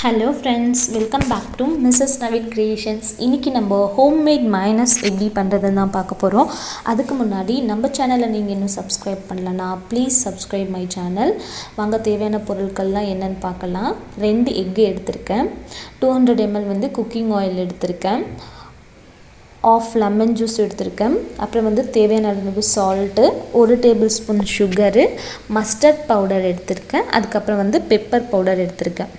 Hello friends, welcome back to Mrs Naveen creations. இன்றைக்கி நம்ம homemade minus எப்படி பண்ணுறதுன்னு தான் பார்க்க போகிறோம். அதுக்கு முன்னாடி நம்ம சேனலை நீங்கள் இன்னும் சப்ஸ்கிரைப் பண்ணலன்னா ப்ளீஸ் சப்ஸ்கிரைப் மை சேனல். வாங்க தேவையான பொருட்கள்லாம் என்னென்னு பார்க்கலாம். 2 எக்கு எடுத்திருக்கேன், 200 ml குக்கிங் ஆயில் எடுத்திருக்கேன், ஆஃப் லெமன் ஜூஸ் எடுத்திருக்கேன், அப்புறம் தேவையான அளவு salt, 1 table spoon sugar, mustard powder எடுத்திருக்கேன், அதுக்கப்புறம் பெப்பர் பவுடர் எடுத்திருக்கேன்.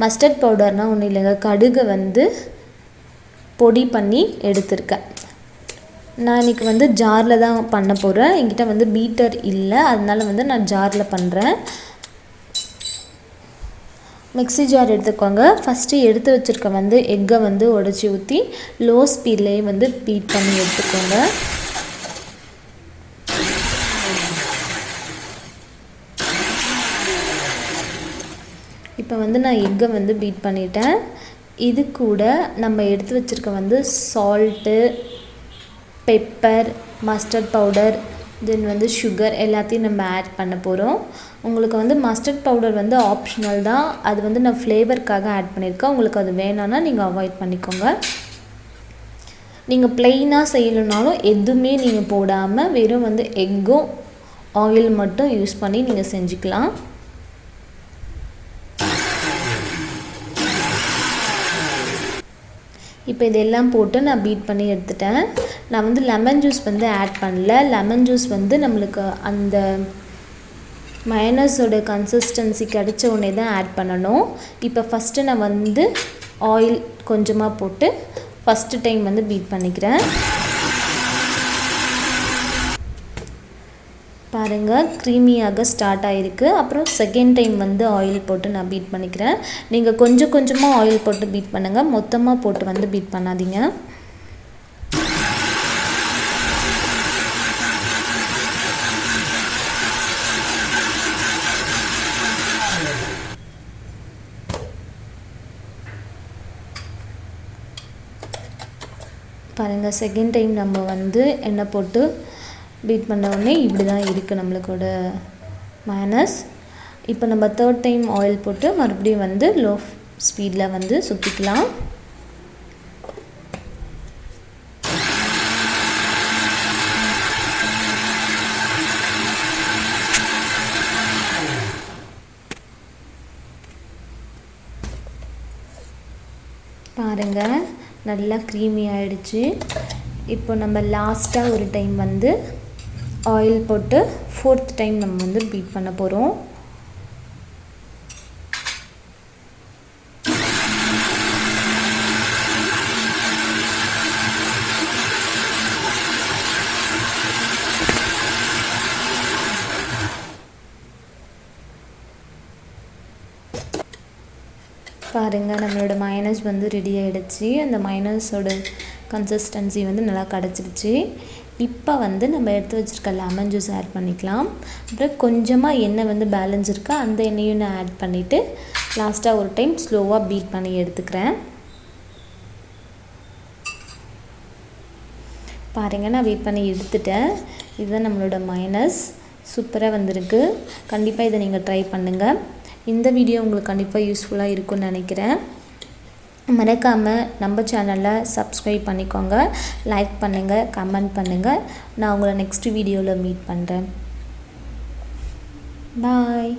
மஸ்டர்ட் பவுடர்னால் ஒன்றும் இல்லைங்க, கடுகை பொடி பண்ணி எடுத்திருக்கேன். நான் இன்றைக்கி ஜாரில் தான் பண்ண போகிறேன். என்கிட்ட பீட்டர் இல்லை, அதனால நான் ஜாரில் பண்ணுறேன். மிக்ஸி ஜார் எடுத்துக்கோங்க. ஃபஸ்ட்டு எடுத்து வச்சுருக்க எக்கை உடச்சி ஊற்றி லோ ஸ்பீட்லேயே பீட் பண்ணி எடுத்துக்கோங்க. இப்போ நான் எக்கை பீட் பண்ணிட்டேன். இது கூட நம்ம எடுத்து வச்சுருக்க சால்ட்டு, பெப்பர், மஸ்டர்ட் பவுடர், தென் சுகர் எல்லாத்தையும் நம்ம ஆட் பண்ண போகிறோம். உங்களுக்கு மஸ்டர்ட் பவுடர் ஆப்ஷனல் தான், அது நான் ஃப்ளேவருக்காக ஆட் பண்ணியிருக்கேன். உங்களுக்கு அது வேணான்னா நீங்கள் அவாய்ட் பண்ணிக்கோங்க. நீங்கள் ப்ளெயினாக செய்யணுன்னாலும் எதுவுமே நீங்கள் போடாமல் வெறும் எக்கும் ஆயில் மட்டும் யூஸ் பண்ணி நீங்கள் செஞ்சுக்கலாம். இப்போ இதெல்லாம் போட்டு நான் பீட் பண்ணி எடுத்துட்டேன். நான் லெமன் ஜூஸ் ஆட் பண்ணல. லெமன் ஜூஸ் நம்மளுக்கு அந்த மயோனைஸோட கன்சிஸ்டன்சி கிடைச்ச உடனே தான் ஆட் பண்ணணும். இப்போ ஃபஸ்ட்டு நான் ஆயில் கொஞ்சமாக போட்டு ஃபஸ்ட்டு டைம் பீட் பண்ணிக்கிறேன். பாருங்கள், க்ரீமியாக ஸ்டார்ட் ஆகிருக்கு. அப்புறம் செகண்ட் டைம் ஆயில் போட்டு நான் பீட் பண்ணிக்கிறேன். நீங்கள் கொஞ்சம் கொஞ்சமாக ஆயில் போட்டு பீட் பண்ணுங்கள், மொத்தமாக போட்டு பீட் பண்ணாதீங்க. பாருங்கள், செகண்ட் டைம் நம்ம எண்ணெய் போட்டு பீட் பண்ண உடனே இப்படி தான் இருக்குது நம்மளுக்கோட மயோனைஸ். இப்போ நம்ம தேர்ட் டைம் ஆயில் போட்டு மறுபடியும் லோ ஸ்பீடில் சுற்றிக்கலாம். பாருங்கள், நல்லா க்ரீமி ஆகிடுச்சு. இப்போ நம்ம லாஸ்ட்டாக ஒரு டைம் ஆயில் போட்டு 4th டைம் நம்ம பீட் பண்ண போகிறோம். பாருங்கள், நம்மளோட மயோனைஸ் ரெடி ஆகிடுச்சு. அந்த மயோனைஸோட கன்சிஸ்டன்சி நல்லா கிடச்சிருச்சு. இப்போ நம்ம எடுத்து வச்சுருக்க லெமன் ஜூஸ் ஆட் பண்ணிக்கலாம். அப்புறம் கொஞ்சமாக எண்ணெய் பேலன்ஸ் இருக்கா, அந்த எண்ணெயும் நான் ஆட் பண்ணிவிட்டு லாஸ்ட்டாக ஒரு டைம் ஸ்லோவாக பீட் பண்ணி எடுத்துக்கிறேன். பாருங்கள், நான் பீட் பண்ணி எடுத்துட்டேன். இதுதான் நம்மளோட மயோனைஸ். சூப்பராக வந்திருக்கு. கண்டிப்பாக இதை நீங்கள் ட்ரை பண்ணுங்கள். இந்த வீடியோ உங்களுக்கு கண்டிப்பாக யூஸ்ஃபுல்லாக இருக்கும்னு நினைக்கிறேன். மறக்காமல் நம்ம சேனலை சப்ஸ்கிரைப் பண்ணிக்கோங்க, லைக் பண்ணுங்கள், கமெண்ட் பண்ணுங்கள். நான் உங்களை நெக்ஸ்ட் வீடியோவில் மீட் பண்ணுறேன். பாய்.